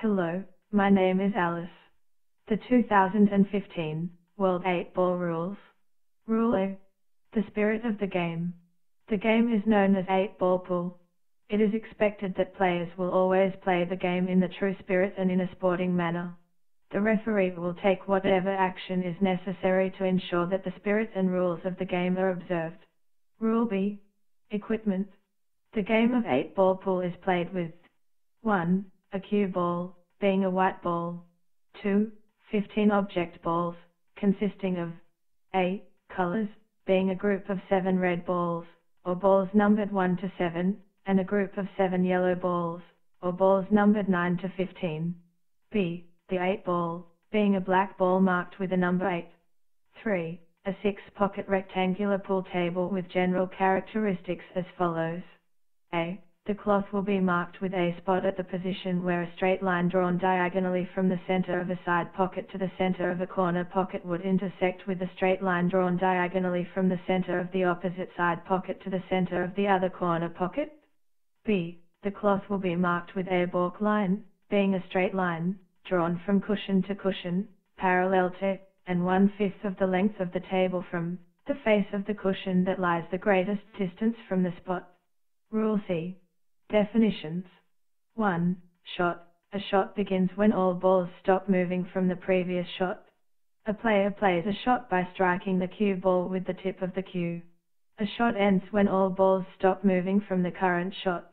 Hello, my name is Alice. The 2015 World 8-Ball Rules. Rule A. The spirit of the game. The game is known as 8-Ball Pool. It is expected that players will always play the game in the true spirit and in a sporting manner. The referee will take whatever action is necessary to ensure that the spirit and rules of the game are observed. Rule B. Equipment. The game of 8-Ball Pool is played with 1. A cue ball, being a white ball. 2. 15 object balls, consisting of A. Colors, being a group of 7 red balls, or balls numbered 1 to 7, and a group of 7 yellow balls, or balls numbered 9 to 15. B. The 8 ball, being a black ball marked with a number 8. 3. A 6-pocket rectangular pool table with general characteristics as follows. A. The cloth will be marked with a spot at the position where a straight line drawn diagonally from the center of a side pocket to the center of a corner pocket would intersect with a straight line drawn diagonally from the center of the opposite side pocket to the center of the other corner pocket. B. The cloth will be marked with a balk line, being a straight line, drawn from cushion to cushion, parallel to, and 1/5 of the length of the table from, the face of the cushion that lies the greatest distance from the spot. Rule C. Definitions. 1. Shot. A shot begins when all balls stop moving from the previous shot. A player plays a shot by striking the cue ball with the tip of the cue. A shot ends when all balls stop moving from the current shot.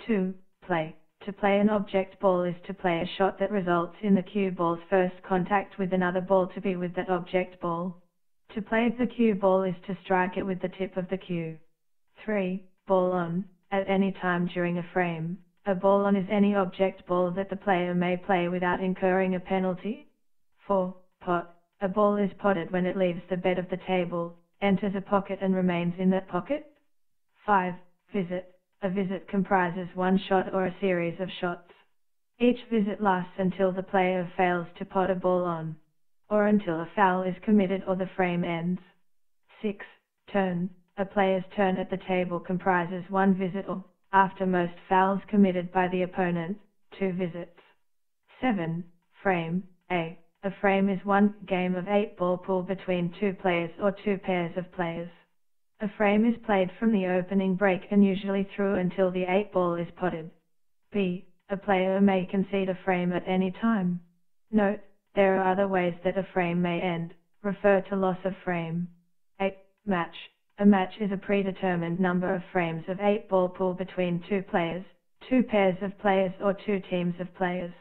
2. Play. To play an object ball is to play a shot that results in the cue ball's first contact with another ball to be with that object ball. To play the cue ball is to strike it with the tip of the cue. 3. Ball on. At any time during a frame, a ball on is any object ball that the player may play without incurring a penalty. 4. Pot. A ball is potted when it leaves the bed of the table, enters a pocket and remains in that pocket. 5. Visit. A visit comprises one shot or a series of shots. Each visit lasts until the player fails to pot a ball on, or until a foul is committed or the frame ends. 6. Turn. A player's turn at the table comprises one visit or, after most fouls committed by the opponent, 2 visits. 7. Frame. A frame is one game of 8-ball pool between 2 players or 2 pairs of players. A frame is played from the opening break and usually through until the 8 ball is potted. B. A player may concede a frame at any time. Note, there are other ways that a frame may end. Refer to loss of frame. 8. Match. A match is a predetermined number of frames of 8-ball pool between 2 players, 2 pairs of players or 2 teams of players.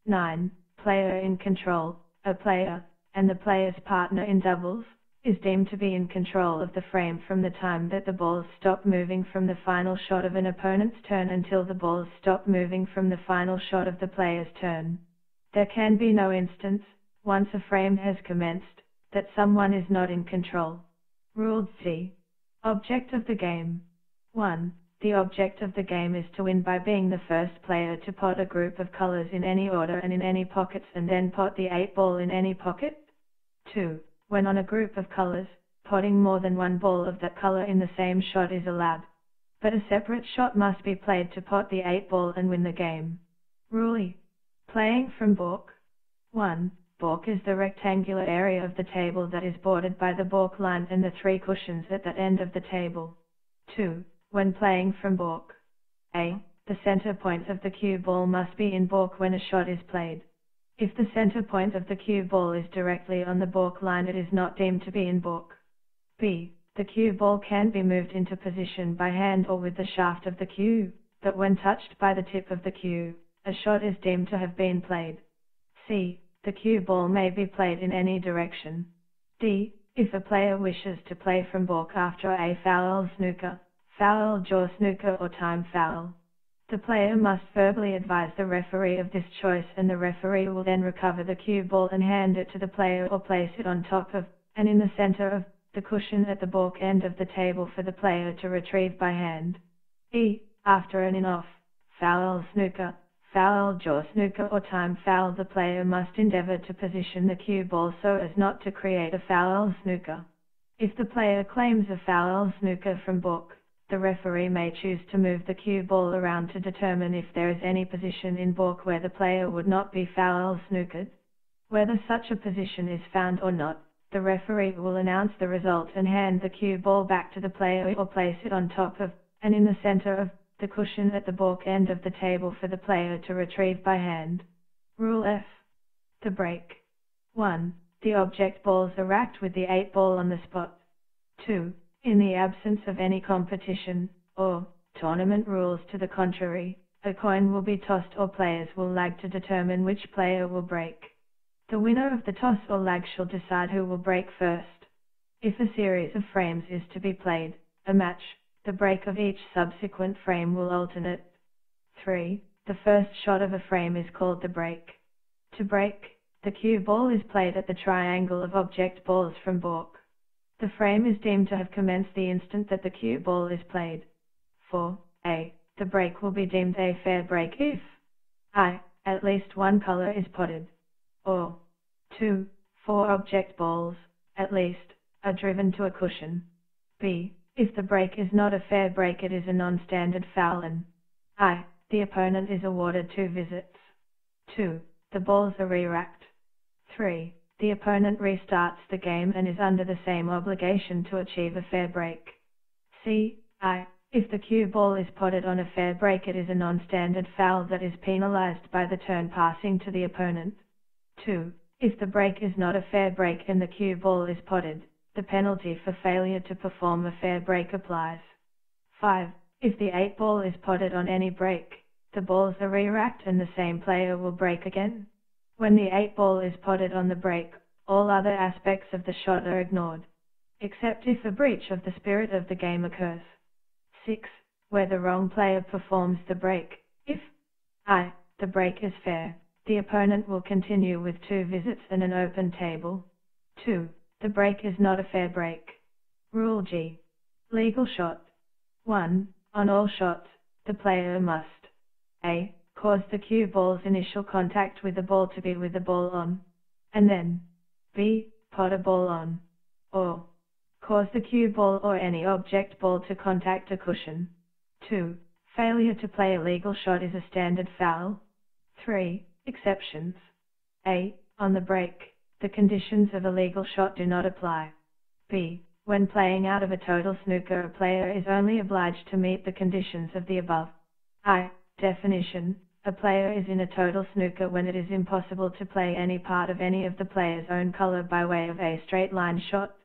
9. Player in control. A player, and the player's partner in doubles, is deemed to be in control of the frame from the time that the balls stop moving from the final shot of an opponent's turn until the balls stop moving from the final shot of the player's turn. There can be no instance, once a frame has commenced, that someone is not in control. Rule C. Object of the game. 1. The object of the game is to win by being the first player to pot a group of colors in any order and in any pockets and then pot the 8 ball in any pocket. 2. When on a group of colors, potting more than one ball of that color in the same shot is allowed. But a separate shot must be played to pot the 8 ball and win the game. Rule E. Playing from balk. 1. Balk is the rectangular area of the table that is bordered by the balk line and the 3 cushions at that end of the table. 2. When playing from balk. A. The center point of the cue ball must be in balk when a shot is played. If the center point of the cue ball is directly on the balk line, it is not deemed to be in balk. B. The cue ball can be moved into position by hand or with the shaft of the cue, but when touched by the tip of the cue, a shot is deemed to have been played. C. The cue ball may be played in any direction. D. If a player wishes to play from balk after a foul snooker, foul jaw snooker or time foul, the player must verbally advise the referee of this choice and the referee will then recover the cue ball and hand it to the player or place it on top of, and in the center of, the cushion at the balk end of the table for the player to retrieve by hand. E. After an in-off, foul snooker, foul jaw snooker or time foul, the player must endeavor to position the cue ball so as not to create a foul snooker. If the player claims a foul snooker from balk, the referee may choose to move the cue ball around to determine if there is any position in balk where the player would not be foul snookered. Whether such a position is found or not, the referee will announce the result and hand the cue ball back to the player or place it on top of, and in the center of, the cushion at the balk end of the table for the player to retrieve by hand. Rule F. The break. 1. The object balls are racked with the 8 ball on the spot. 2. In the absence of any competition, or tournament rules to the contrary, a coin will be tossed or players will lag to determine which player will break. The winner of the toss or lag shall decide who will break first. If a series of frames is to be played, a match, the break of each subsequent frame will alternate. 3. The first shot of a frame is called the break. To break, the cue ball is played at the triangle of object balls from balk. The frame is deemed to have commenced the instant that the cue ball is played. 4. A. The break will be deemed a fair break if I. At least one color is potted. Or 2. 4 object balls, at least, are driven to a cushion. B. If the break is not a fair break, it is a non-standard foul and I. The opponent is awarded 2 visits. 2. The balls are re-racked. 3. The opponent restarts the game and is under the same obligation to achieve a fair break. C. I. If the cue ball is potted on a fair break, it is a non-standard foul that is penalized by the turn passing to the opponent. 2. If the break is not a fair break and the cue ball is potted, the penalty for failure to perform a fair break applies. 5. If the 8 ball is potted on any break, the balls are re-racked and the same player will break again. When the 8 ball is potted on the break, all other aspects of the shot are ignored, except if a breach of the spirit of the game occurs. 6. Where the wrong player performs the break, if I. The break is fair, the opponent will continue with 2 visits and an open table. 2. The break is not a fair break. Rule G. Legal shot. 1. On all shots, the player must A. Cause the cue ball's initial contact with the ball to be with the ball on, and then B. Pot a ball on, or cause the cue ball or any object ball to contact a cushion. 2. Failure to play a legal shot is a standard foul. 3. Exceptions. A. On the break, the conditions of a legal shot do not apply. B. When playing out of a total snooker, a player is only obliged to meet the conditions of the above. I. Definition. A player is in a total snooker when it is impossible to play any part of any of the player's own color by way of a straight line shot.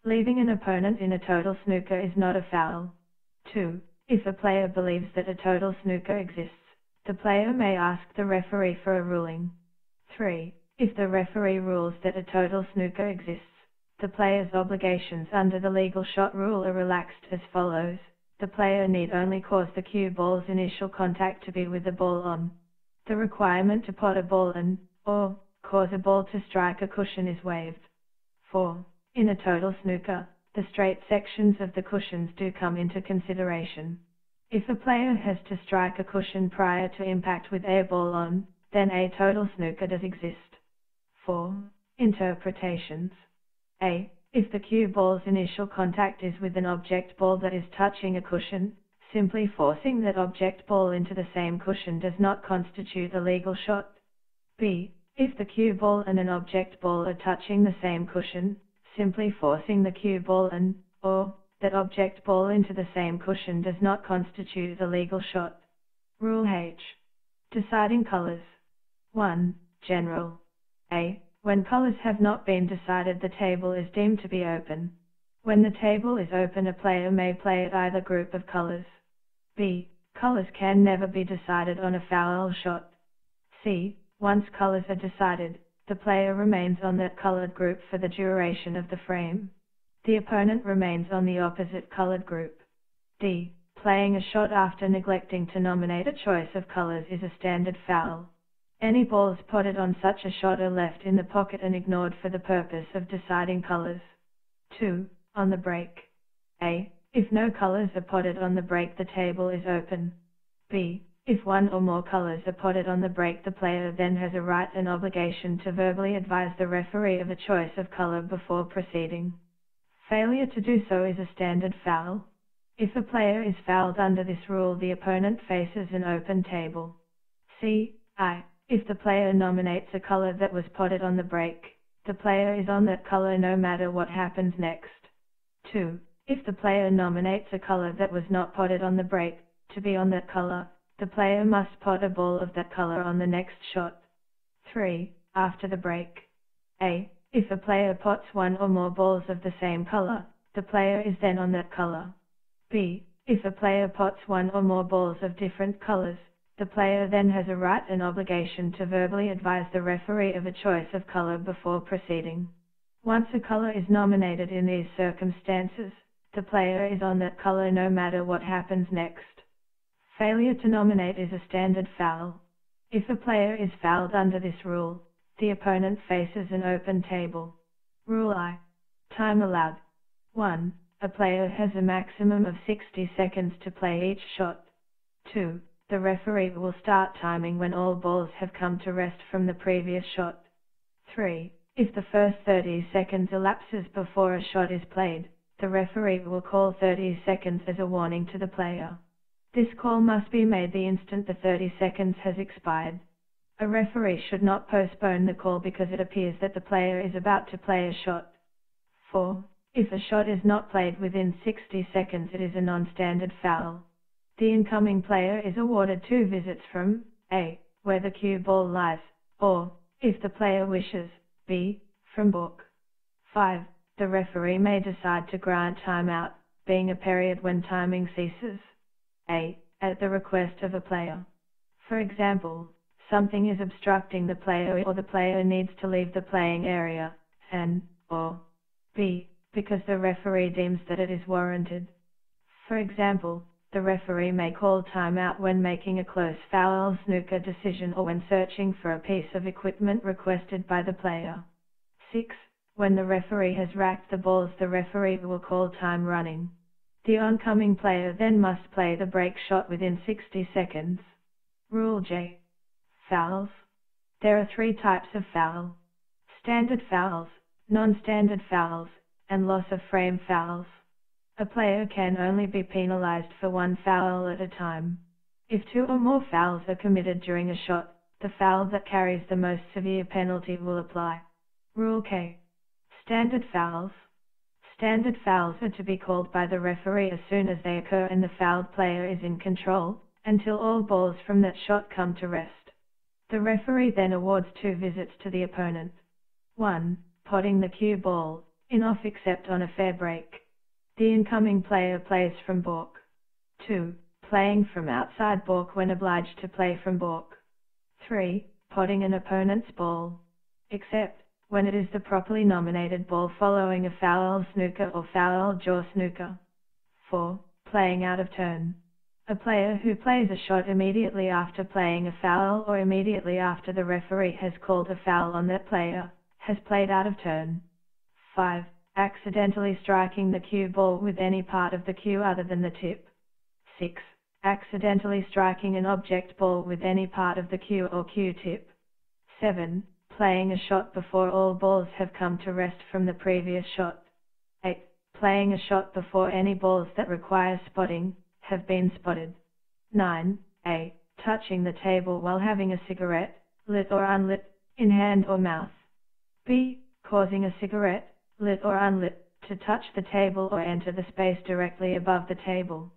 Leaving an opponent in a total snooker is not a foul. 2. If a player believes that a total snooker exists, the player may ask the referee for a ruling. 3. If the referee rules that a total snooker exists, the player's obligations under the legal shot rule are relaxed as follows. The player need only cause the cue ball's initial contact to be with the ball on. The requirement to pot a ball and, or, cause a ball to strike a cushion is waived. 4. In a total snooker, the straight sections of the cushions do come into consideration. If a player has to strike a cushion prior to impact with a ball on, then a total snooker does exist. 4. Interpretations. A. If the cue ball's initial contact is with an object ball that is touching a cushion, simply forcing that object ball into the same cushion does not constitute a legal shot. B. If the cue ball and an object ball are touching the same cushion, simply forcing the cue ball and, or, that object ball into the same cushion does not constitute a legal shot. Rule H. Deciding colors. 1. General. A. When colors have not been decided, the table is deemed to be open. When the table is open, a player may play at either group of colors. B. Colors can never be decided on a foul shot. C. Once colors are decided, the player remains on that colored group for the duration of the frame. The opponent remains on the opposite colored group. D. Playing a shot after neglecting to nominate a choice of colors is a standard foul. Any balls potted on such a shot are left in the pocket and ignored for the purpose of deciding colors. 2. On the break. A. If no colors are potted on the break, the table is open. B. If one or more colors are potted on the break, the player then has a right and obligation to verbally advise the referee of a choice of color before proceeding. Failure to do so is a standard foul. If a player is fouled under this rule, the opponent faces an open table. C. I. If the player nominates a color that was potted on the break, the player is on that color no matter what happens next. 2. If the player nominates a color that was not potted on the break, to be on that color, the player must pot a ball of that color on the next shot. 3. After the break. A. If a player pots one or more balls of the same color, the player is then on that color. B. If a player pots one or more balls of different colors, the player then has a right and obligation to verbally advise the referee of a choice of color before proceeding. Once a color is nominated in these circumstances, the player is on that color no matter what happens next. Failure to nominate is a standard foul. If a player is fouled under this rule, the opponent faces an open table. Rule I. Time allowed. 1. A player has a maximum of 60 seconds to play each shot. 2. The referee will start timing when all balls have come to rest from the previous shot. 3. If the first 30 seconds elapses before a shot is played, the referee will call 30 seconds as a warning to the player. This call must be made the instant the 30 seconds has expired. A referee should not postpone the call because it appears that the player is about to play a shot. 4. If a shot is not played within 60 seconds, it is a non-standard foul. The incoming player is awarded 2 visits from A, where the cue ball lies, or, if the player wishes, B, from book. 5. The referee may decide to grant timeout, being a period when timing ceases. A. At the request of a player. For example, something is obstructing the player or the player needs to leave the playing area, and, or B, because the referee deems that it is warranted. For example, the referee may call timeout when making a close foul snooker decision or when searching for a piece of equipment requested by the player. 6. When the referee has racked the balls, the referee will call time running. The oncoming player then must play the break shot within 60 seconds. Rule J. Fouls. There are 3 types of foul: standard fouls, non-standard fouls, and loss of frame fouls. A player can only be penalized for 1 foul at a time. If 2 or more fouls are committed during a shot, the foul that carries the most severe penalty will apply. Rule K. Standard fouls. Standard fouls are to be called by the referee as soon as they occur and the fouled player is in control, until all balls from that shot come to rest. The referee then awards 2 visits to the opponent. 1. Potting the cue ball, in off except on a fair break. The incoming player plays from balk. 2. Playing from outside balk when obliged to play from balk. 3. Potting an opponent's ball, except when it is the properly nominated ball following a foul snooker or foul jaw snooker. 4. Playing out of turn. A player who plays a shot immediately after playing a foul or immediately after the referee has called a foul on that player, has played out of turn. 5. Accidentally striking the cue ball with any part of the cue other than the tip. 6. Accidentally striking an object ball with any part of the cue or cue tip. 7. Playing a shot before all balls have come to rest from the previous shot. 8. Playing a shot before any balls that require spotting have been spotted. 9. A. Touching the table while having a cigarette, lit or unlit, in hand or mouth. B. Causing a cigarette, lit or unlit, to touch the table or enter the space directly above the table.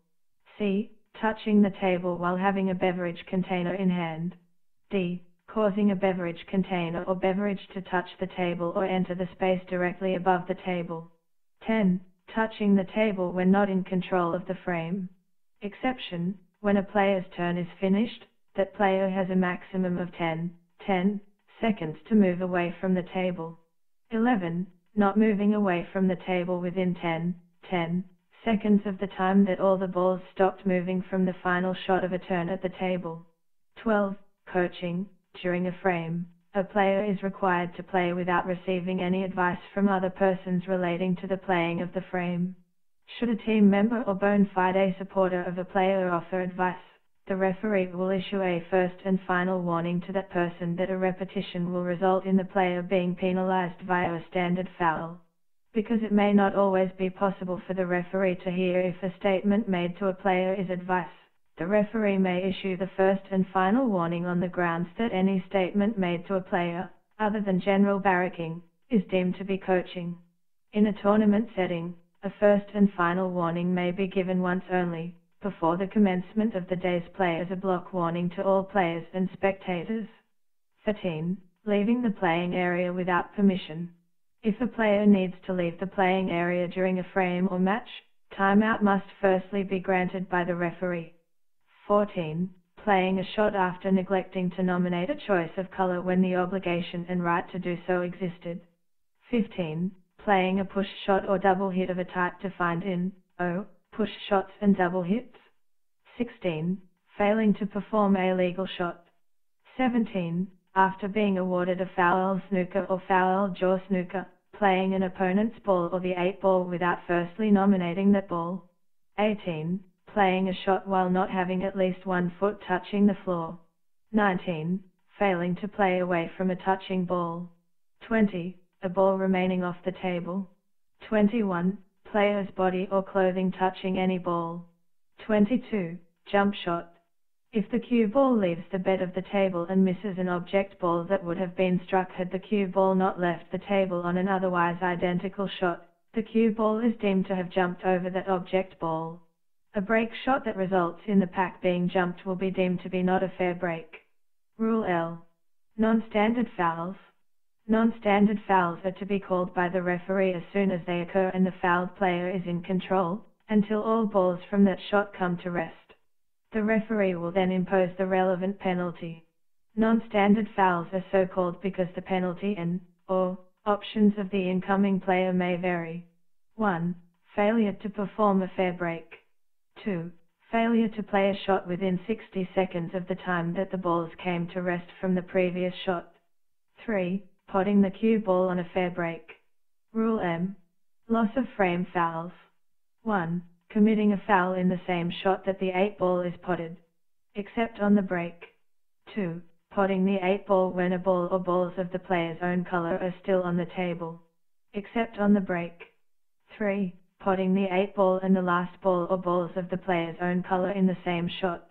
C. Touching the table while having a beverage container in hand. D. Causing a beverage container or beverage to touch the table or enter the space directly above the table. 10. Touching the table when not in control of the frame. Exception: when a player's turn is finished, that player has a maximum of 10 seconds to move away from the table. 11. Not moving away from the table within 10 seconds of the time that all the balls stopped moving from the final shot of a turn at the table. 12. Coaching. During a frame, a player is required to play without receiving any advice from other persons relating to the playing of the frame. Should a team member or bona fide supporter of a player offer advice, the referee will issue a first and final warning to that person that a repetition will result in the player being penalized via a standard foul. Because it may not always be possible for the referee to hear if a statement made to a player is advice, the referee may issue the first and final warning on the grounds that any statement made to a player, other than general barracking, is deemed to be coaching. In a tournament setting, a first and final warning may be given once only, before the commencement of the day's play as a block warning to all players and spectators. 13. Leaving the playing area without permission. If a player needs to leave the playing area during a frame or match, timeout must firstly be granted by the referee. 14. Playing a shot after neglecting to nominate a choice of color when the obligation and right to do so existed. 15. Playing a push shot or double hit of a type defined in O, push shots and double hits. 16. Failing to perform a legal shot. 17. After being awarded a foul snooker or foul jaw snooker, playing an opponent's ball or the 8-ball without firstly nominating that ball. 18. Playing a shot while not having at least 1 foot touching the floor. 19. Failing to play away from a touching ball. 20. A ball remaining off the table. 21. Player's body or clothing touching any ball. 22. Jump shot. If the cue ball leaves the bed of the table and misses an object ball that would have been struck had the cue ball not left the table on an otherwise identical shot, the cue ball is deemed to have jumped over that object ball. A break shot that results in the pack being jumped will be deemed to be not a fair break. Rule L. Non-standard fouls. Non-standard fouls are to be called by the referee as soon as they occur and the fouled player is in control, until all balls from that shot come to rest. The referee will then impose the relevant penalty. Non-standard fouls are so called because the penalty and/or options of the incoming player may vary. 1. Failure to perform a fair break. 2. Failure to play a shot within 60 seconds of the time that the balls came to rest from the previous shot. 3. Potting the cue ball on a fair break. Rule M. Loss of frame fouls. 1. Committing a foul in the same shot that the 8-ball is potted, except on the break. 2. Potting the 8-ball when a ball or balls of the player's own color are still on the table, except on the break. 3. Potting the 8-ball and the last ball or balls of the player's own color in the same shot.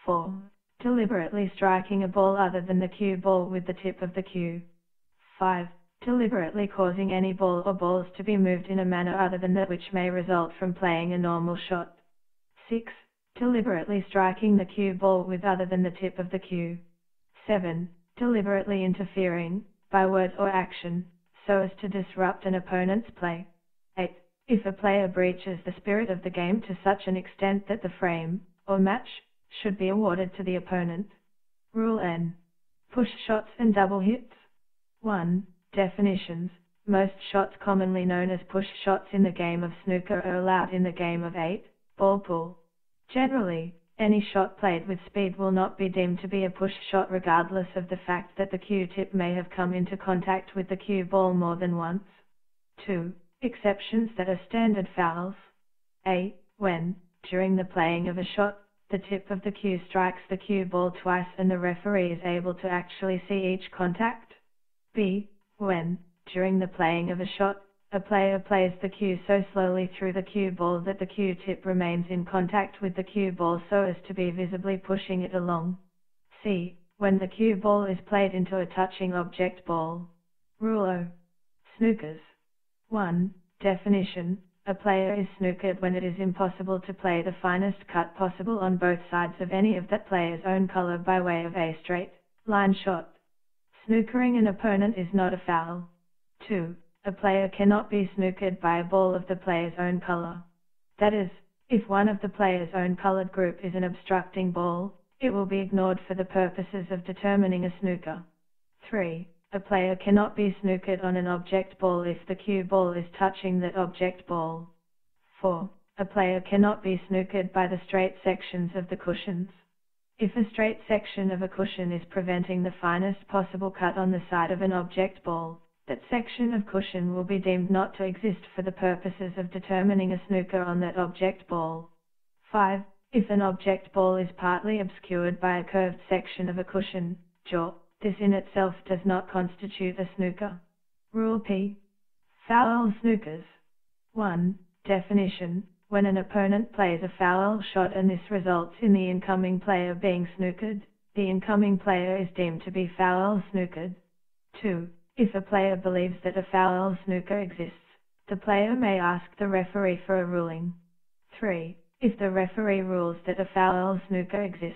4. Deliberately striking a ball other than the cue ball with the tip of the cue. 5. Deliberately causing any ball or balls to be moved in a manner other than that which may result from playing a normal shot. 6. Deliberately striking the cue ball with other than the tip of the cue. 7. Deliberately interfering, by word or action, so as to disrupt an opponent's play. 8. If a player breaches the spirit of the game to such an extent that the frame, or match, should be awarded to the opponent. Rule N. Push shots and double hits. 1. Definitions. Most shots commonly known as push shots in the game of snooker are allowed in the game of 8-ball pool. Generally, any shot played with speed will not be deemed to be a push shot regardless of the fact that the cue tip may have come into contact with the cue ball more than once. 2. Exceptions that are standard fouls. A. When, during the playing of a shot, the tip of the cue strikes the cue ball twice and the referee is able to actually see each contact. B. When, during the playing of a shot, a player plays the cue so slowly through the cue ball that the cue tip remains in contact with the cue ball so as to be visibly pushing it along. C. When the cue ball is played into a touching object ball. Rule O. Snookers. 1. Definition. A player is snookered when it is impossible to play the finest cut possible on both sides of any of that player's own color by way of a straight line shot. Snookering an opponent is not a foul. 2. A player cannot be snookered by a ball of the player's own color. That is, if one of the player's own colored group is an obstructing ball, it will be ignored for the purposes of determining a snooker. 3. A player cannot be snookered on an object ball if the cue ball is touching that object ball. 4. A player cannot be snookered by the straight sections of the cushions. If a straight section of a cushion is preventing the finest possible cut on the side of an object ball, that section of cushion will be deemed not to exist for the purposes of determining a snooker on that object ball. 5. If an object ball is partly obscured by a curved section of a cushion, jaw, this in itself does not constitute a snooker. Rule P. Foul snookers. 1. Definition: when an opponent plays a foul shot and this results in the incoming player being snookered, the incoming player is deemed to be foul snookered. 2. If a player believes that a foul snooker exists, the player may ask the referee for a ruling. 3. If the referee rules that a foul snooker exists,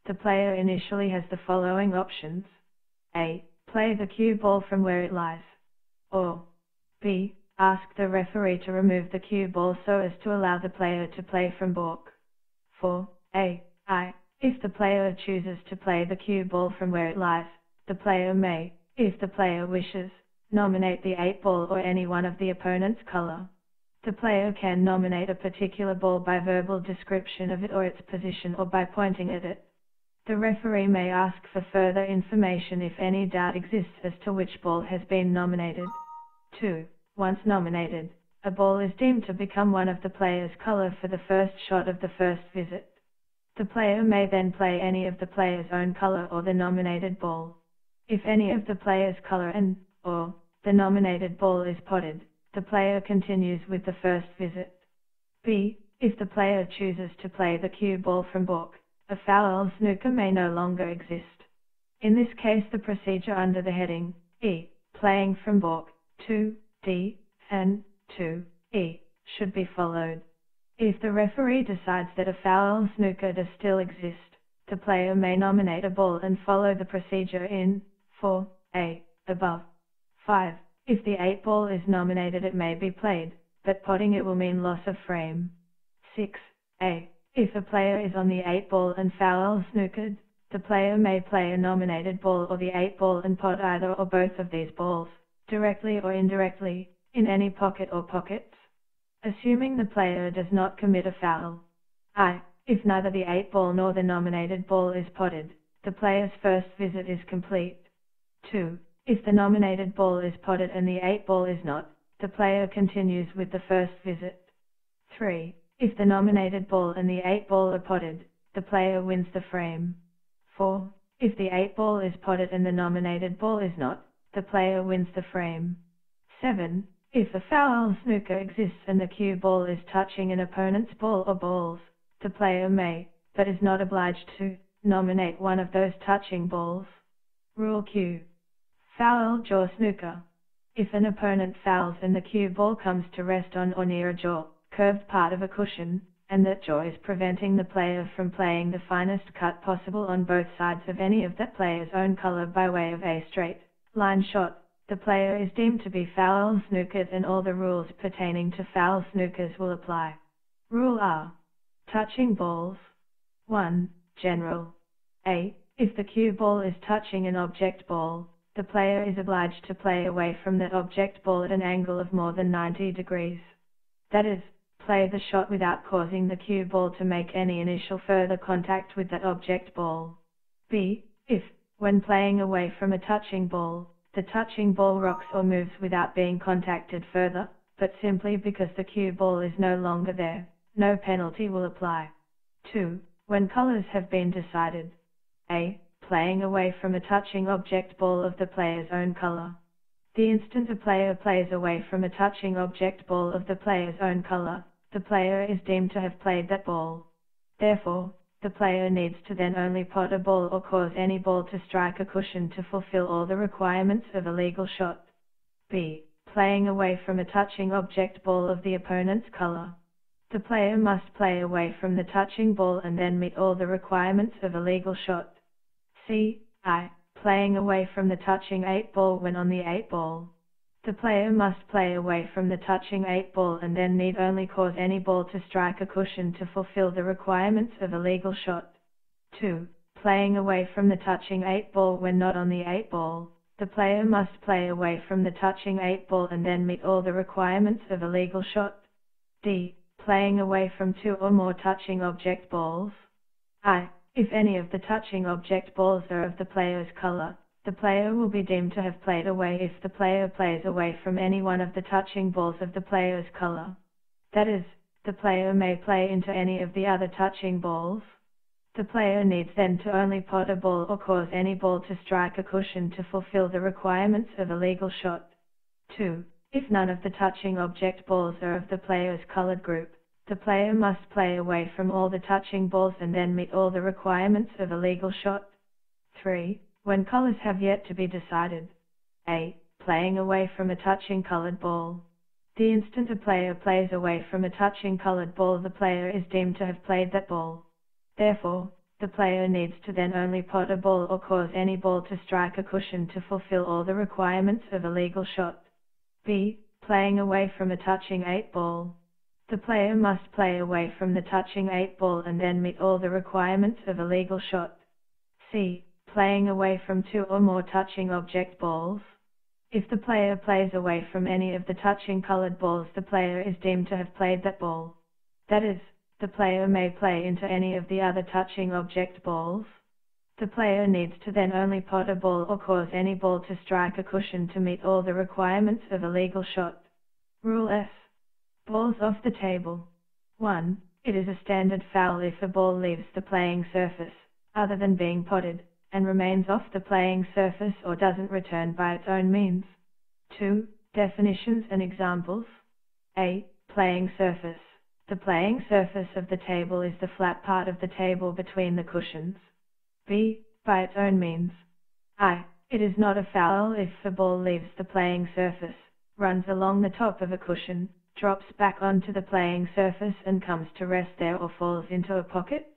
the player initially has the following options. A. Play the cue ball from where it lies. Or B. Ask the referee to remove the cue ball so as to allow the player to play from balk. 4. A. If the player chooses to play the cue ball from where it lies, the player may, if the player wishes, nominate the 8 ball or any one of the opponent's color. The player can nominate a particular ball by verbal description of it or its position or by pointing at it. The referee may ask for further information if any doubt exists as to which ball has been nominated. 2. Once nominated, a ball is deemed to become one of the player's color for the first shot of the first visit. The player may then play any of the player's own color or the nominated ball. If any of the player's color or the nominated ball is potted, the player continues with the first visit. B. If the player chooses to play the cue ball from balk, a foul snooker may no longer exist. In this case, the procedure under the heading E, playing from balk, 2D, and 2E, should be followed. If the referee decides that a foul snooker does still exist, the player may nominate a ball and follow the procedure in 4A, above. 5. If the 8 ball is nominated, it may be played, but potting it will mean loss of frame. 6A. If a player is on the 8 ball and foul snookered, the player may play a nominated ball or the 8 ball and pot either or both of these balls, directly or indirectly, in any pocket or pockets. Assuming the player does not commit a foul. If neither the 8 ball nor the nominated ball is potted, the player's first visit is complete. 2. If the nominated ball is potted and the 8 ball is not, the player continues with the first visit. 3. If the nominated ball and the 8 ball are potted, the player wins the frame. 4. If the 8 ball is potted and the nominated ball is not, the player wins the frame. 7. If a foul snooker exists and the cue ball is touching an opponent's ball or balls, the player may, but is not obliged to, nominate one of those touching balls. Rule Q. Foul jaw snooker. If an opponent fouls and the cue ball comes to rest on or near a jaw, curved part of a cushion, and that jaw is preventing the player from playing the finest cut possible on both sides of any of that player's own color by way of a straight line shot, the player is deemed to be foul snookered and all the rules pertaining to foul snookers will apply. Rule R. Touching balls. 1. General. A. If the cue ball is touching an object ball, the player is obliged to play away from that object ball at an angle of more than 90 degrees. That is, play the shot without causing the cue ball to make any initial further contact with that object ball. B. If, when playing away from a touching ball, the touching ball rocks or moves without being contacted further, but simply because the cue ball is no longer there, no penalty will apply. 2. When colors have been decided. A. Playing away from a touching object ball of the player's own color. The instant a player plays away from a touching object ball of the player's own color, the player is deemed to have played that ball. Therefore, the player needs to then only pot a ball or cause any ball to strike a cushion to fulfill all the requirements of a legal shot. B. Playing away from a touching object ball of the opponent's color. The player must play away from the touching ball and then meet all the requirements of a legal shot. C. Playing away from the touching 8 ball when on the 8 ball. The player must play away from the touching 8 ball and then need only cause any ball to strike a cushion to fulfill the requirements of a legal shot. 2. Playing away from the touching 8 ball when not on the 8 ball. The player must play away from the touching 8 ball and then meet all the requirements of a legal shot. D. Playing away from 2 or more touching object balls. If any of the touching object balls are of the player's color, the player will be deemed to have played away if the player plays away from any one of the touching balls of the player's color. That is, the player may play into any of the other touching balls. The player needs then to only pot a ball or cause any ball to strike a cushion to fulfill the requirements of a legal shot. 2. If none of the touching object balls are of the player's colored group, the player must play away from all the touching balls and then meet all the requirements of a legal shot. 3. When colors have yet to be decided. A. Playing away from a touching colored ball. The instant a player plays away from a touching colored ball, the player is deemed to have played that ball. Therefore, the player needs to then only pot a ball or cause any ball to strike a cushion to fulfill all the requirements of a legal shot. B. Playing away from a touching 8 ball. The player must play away from the touching 8 ball and then meet all the requirements of a legal shot. C. Playing away from 2 or more touching object balls. If the player plays away from any of the touching colored balls, the player is deemed to have played that ball. That is, the player may play into any of the other touching object balls. The player needs to then only pot a ball or cause any ball to strike a cushion to meet all the requirements of a legal shot. Rule S. Balls off the table. 1. It is a standard foul if a ball leaves the playing surface, other than being potted, and remains off the playing surface or doesn't return by its own means. 2. Definitions and examples. A. Playing surface. The playing surface of the table is the flat part of the table between the cushions. B. By its own means. I. It is not a foul if a ball leaves the playing surface, runs along the top of a cushion, drops back onto the playing surface and comes to rest there or falls into a pocket.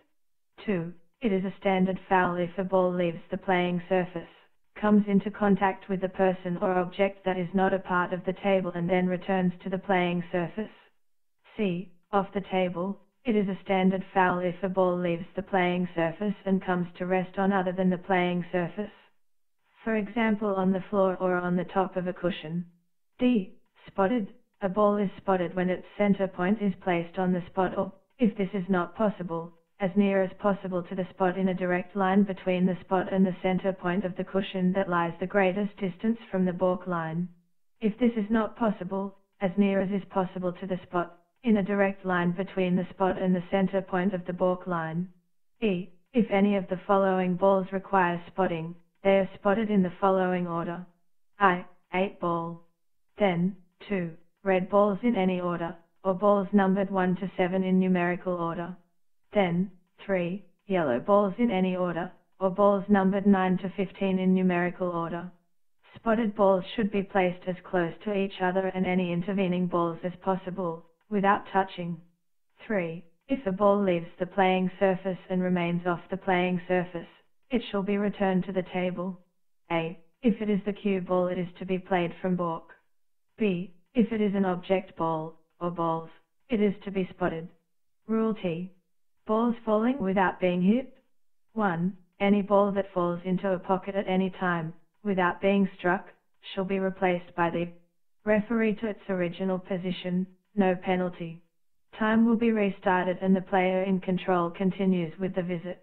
2. It is a standard foul if a ball leaves the playing surface, comes into contact with a person or object that is not a part of the table and then returns to the playing surface. C. Off the table. It is a standard foul if a ball leaves the playing surface and comes to rest on other than the playing surface. For example, on the floor or on the top of a cushion. D. Spotted. A ball is spotted when its center point is placed on the spot or, if this is not possible, as near as possible to the spot in a direct line between the spot and the center point of the cushion that lies the greatest distance from the balk line. If this is not possible, as near as is possible to the spot, in a direct line between the spot and the center point of the balk line. E. If any of the following balls require spotting, they are spotted in the following order. I. 8 ball. Then, 2. Red balls in any order, or balls numbered 1 to 7 in numerical order. Then, 3. Yellow balls in any order, or balls numbered 9 to 15 in numerical order. Spotted balls should be placed as close to each other and any intervening balls as possible, without touching. 3. If a ball leaves the playing surface and remains off the playing surface, it shall be returned to the table. A. If it is the cue ball, it is to be played from balk. B. If it is an object ball, or balls, it is to be spotted. Rule T. Balls falling without being hit. 1. Any ball that falls into a pocket at any time, without being struck, shall be replaced by the referee to its original position, no penalty. Time will be restarted and the player in control continues with the visit.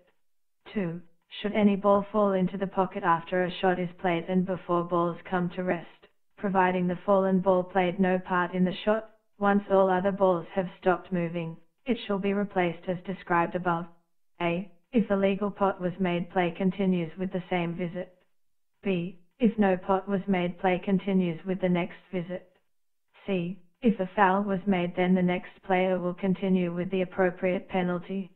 2. Should any ball fall into the pocket after a shot is played and before balls come to rest, providing the fallen ball played no part in the shot, once all other balls have stopped moving, it shall be replaced as described above. A. If a legal pot was made, play continues with the same visit. B. If no pot was made, play continues with the next visit. C. If a foul was made, then the next player will continue with the appropriate penalty.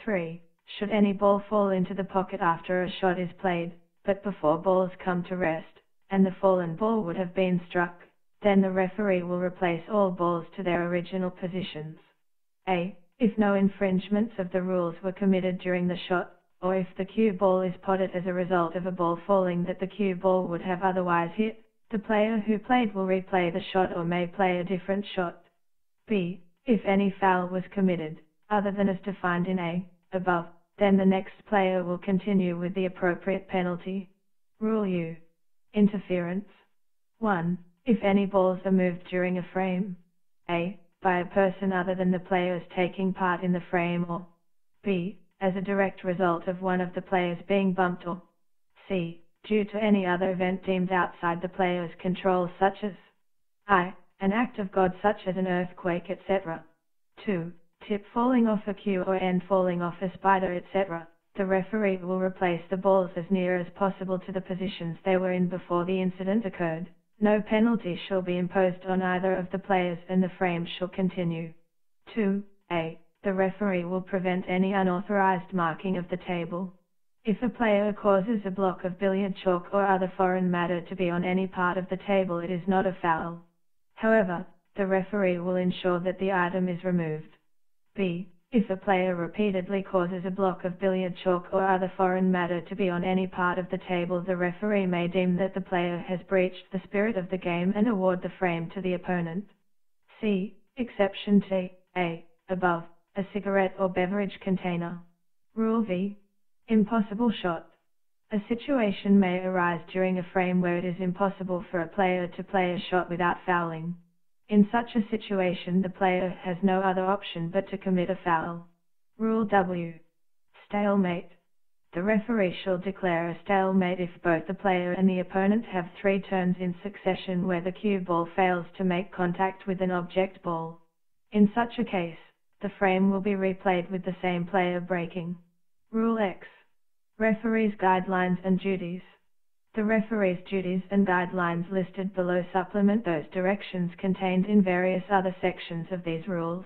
3. Should any ball fall into the pocket after a shot is played, but before balls come to rest, and the fallen ball would have been struck, then the referee will replace all balls to their original positions. A. If no infringements of the rules were committed during the shot, or if the cue ball is potted as a result of a ball falling that the cue ball would have otherwise hit, the player who played will replay the shot or may play a different shot. B. If any foul was committed, other than as defined in A, above, then the next player will continue with the appropriate penalty. Rule U. Interference. 1. If any balls are moved during a frame. A. By a person other than the players taking part in the frame, or B. As a direct result of one of the players being bumped, or C. Due to any other event deemed outside the player's control, such as I. An act of God such as an earthquake, etc. 2. Tip falling off a cue or end falling off a spider, etc. The referee will replace the balls as near as possible to the positions they were in before the incident occurred. No penalty shall be imposed on either of the players and the frame shall continue. 2a. The referee will prevent any unauthorized marking of the table. If a player causes a block of billiard chalk or other foreign matter to be on any part of the table, it is not a foul. However, the referee will ensure that the item is removed. b. If a player repeatedly causes a block of billiard chalk or other foreign matter to be on any part of the table, the referee may deem that the player has breached the spirit of the game and award the frame to the opponent. C. Exception to a. Above, a cigarette or beverage container. Rule v. Impossible shot. A situation may arise during a frame where it is impossible for a player to play a shot without fouling. In such a situation, the player has no other option but to commit a foul. Rule W. Stalemate. The referee shall declare a stalemate if both the player and the opponent have 3 turns in succession where the cue ball fails to make contact with an object ball. In such a case, the frame will be replayed with the same player breaking. Rule X. Referee's guidelines and duties. The referee's duties and guidelines listed below supplement those directions contained in various other sections of these rules.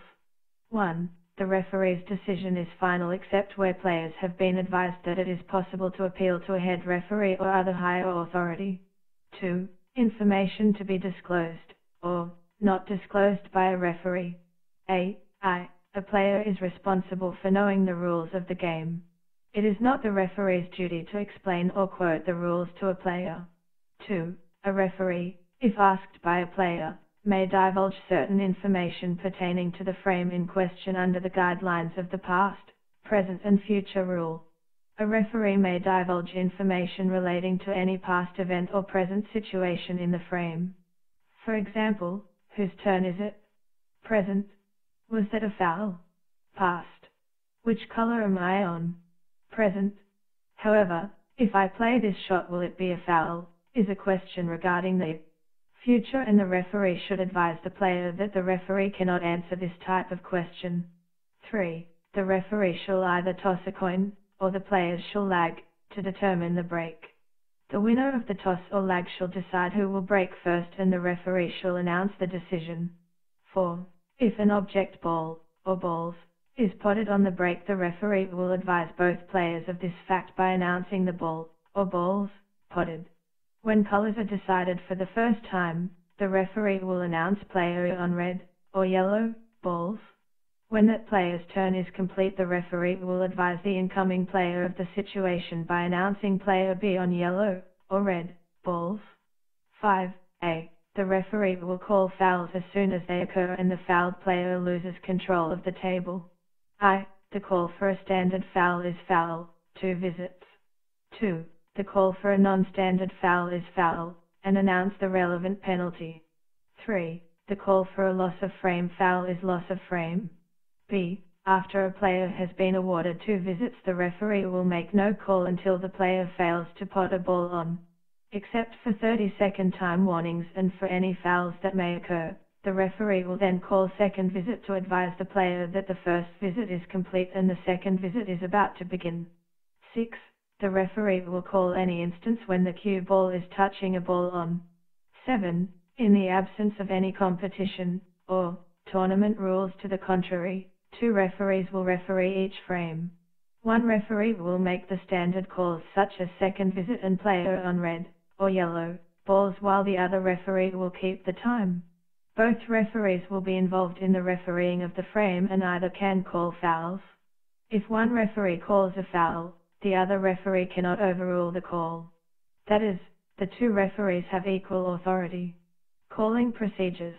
1. The referee's decision is final except where players have been advised that it is possible to appeal to a head referee or other higher authority. 2. Information to be disclosed, or not disclosed by a referee. A player is responsible for knowing the rules of the game. It is not the referee's duty to explain or quote the rules to a player. 2. A referee, if asked by a player, may divulge certain information pertaining to the frame in question under the guidelines of the past, present and future rule. A referee may divulge information relating to any past event or present situation in the frame. For example, whose turn is it? Present. Was that a foul? Past. Which color am I on? Present. However, if I play this shot, will it be a foul? Is a question regarding the future, and the referee should advise the player that the referee cannot answer this type of question. 3. The referee shall either toss a coin, or the players shall lag, to determine the break. The winner of the toss or lag shall decide who will break first, and the referee shall announce the decision. 4. If an object ball, or balls, is potted on the break, the referee will advise both players of this fact by announcing the ball, or balls, potted. When colors are decided for the first time, the referee will announce player on red, or yellow, balls. When that player's turn is complete, the referee will advise the incoming player of the situation by announcing player B on yellow, or red, balls. 5a. The referee will call fouls as soon as they occur and the fouled player loses control of the table. The call for a standard foul is foul, 2 visits. 2. The call for a non-standard foul is foul, and announce the relevant penalty. 3. The call for a loss of frame foul is loss of frame. b. After a player has been awarded 2 visits, the referee will make no call until the player fails to pot a ball on. Except for 30-second time warnings and for any fouls that may occur, the referee will then call second visit to advise the player that the first visit is complete and the second visit is about to begin. 6. The referee will call any instance when the cue ball is touching a ball on. 7. In the absence of any competition, or tournament rules to the contrary, 2 referees will referee each frame. 1 referee will make the standard calls such as second visit and player on red, or yellow, balls, while the other referee will keep the time. Both referees will be involved in the refereeing of the frame and either can call fouls. If one referee calls a foul, the other referee cannot overrule the call. That is, the 2 referees have equal authority. Calling procedures.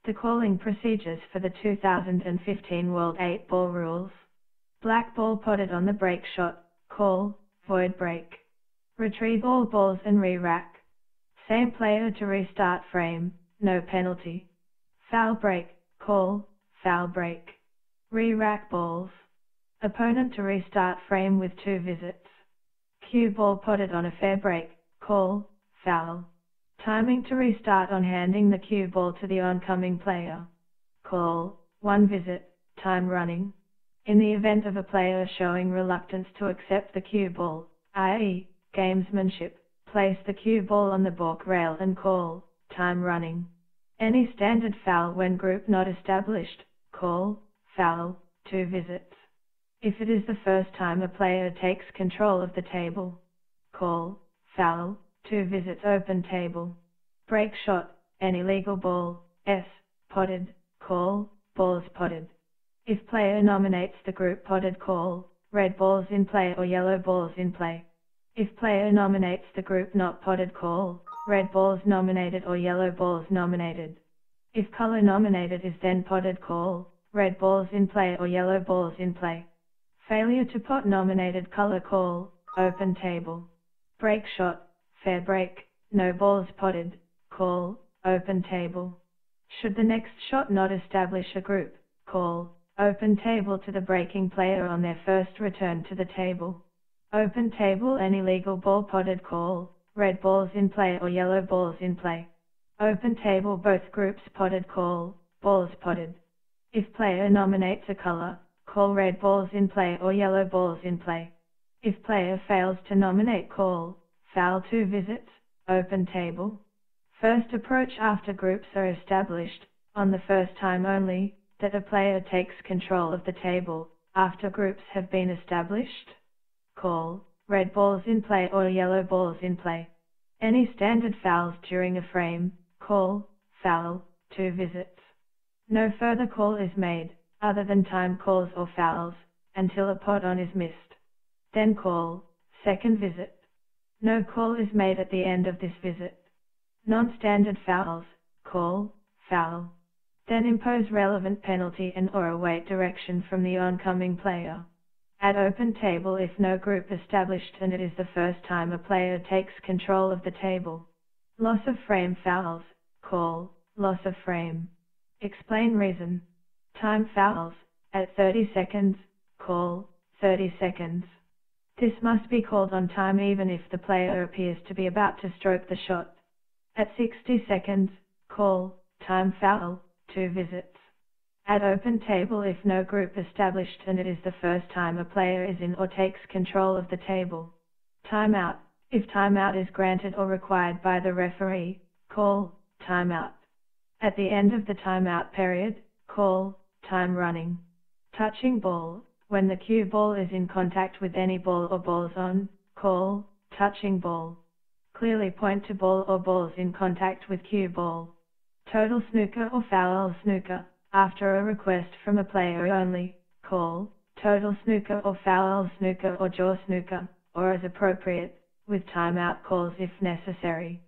The calling procedures for the 2015 World 8-Ball Rules. Black ball potted on the break shot, call, void break. Retrieve all balls and re-rack. Same player to restart frame, no penalty. Foul break, call, foul break. Re-rack balls. Opponent to restart frame with 2 visits. Cue ball potted on a fair break, call, foul. Timing to restart on handing the cue ball to the oncoming player. Call, 1 visit, time running. In the event of a player showing reluctance to accept the cue ball, i.e., gamesmanship, place the cue ball on the balk rail and call, time running. Any standard foul when group not established, call, foul, 2 visits. If it is the first time a player takes control of the table, call, foul, 2 visits. Open table. Break shot, any legal ball, potted, call, balls potted. If player nominates the group potted, call, red balls in play or yellow balls in play. If player nominates the group not potted, call, red balls nominated or yellow balls nominated. If color nominated is then potted, call, red balls in play or yellow balls in play. Failure to pot nominated color, call, open table. Break shot, fair break, no balls potted, call, open table. Should the next shot not establish a group, call, open table to the breaking player on their first return to the table. Open table. Any legal ball potted, call, red balls in play or yellow balls in play. Open table. Both groups potted, call, balls potted. If player nominates a color, call red balls in play or yellow balls in play. If player fails to nominate, call, foul, 2 visits. Open table. First approach after groups are established, on the first time only, that a player takes control of the table, after groups have been established. Call, red balls in play or yellow balls in play. Any standard fouls during a frame, call, foul, 2 visits. No further call is made, other than time calls or fouls, until a pot on is missed. Then call, second visit. No call is made at the end of this visit. Non-standard fouls, call, foul. Then impose relevant penalty and/or await direction from the oncoming player. At open table. If no group established and it is the first time a player takes control of the table. Loss of frame fouls, call, loss of frame. Explain reason. Time fouls, at 30 seconds, call, 30 seconds. This must be called on time even if the player appears to be about to stroke the shot. At 60 seconds, call, time foul, 2 visits. At open table. If no group established and it is the first time a player is in or takes control of the table. Timeout. If timeout is granted or required by the referee, call, timeout. At the end of the timeout period, call, time running. Touching ball. When the cue ball is in contact with any ball or balls on, call, touching ball. Clearly point to ball or balls in contact with cue ball. Total snooker or foul snooker. After a request from a player only, call, total snooker or foul snooker or jaw snooker, or as appropriate, with timeout calls if necessary.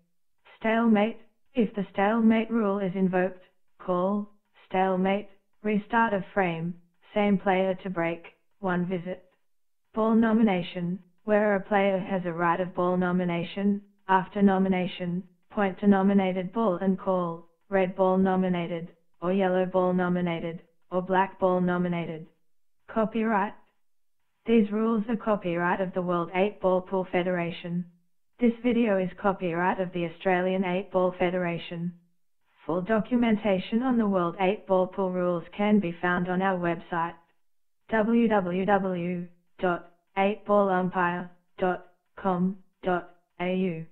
Stalemate. If the stalemate rule is invoked, call, stalemate, restart of frame, same player to break, 1 visit. Ball nomination. Where a player has a right of ball nomination, after nomination, point to nominated ball and call, red ball nominated, or yellow ball nominated, or black ball nominated. Copyright. These rules are copyright of the World 8-Ball Pool Federation. This video is copyright of the Australian 8-Ball Federation. Full documentation on the World 8-Ball Pool rules can be found on our website www.8ballumpire.com.au.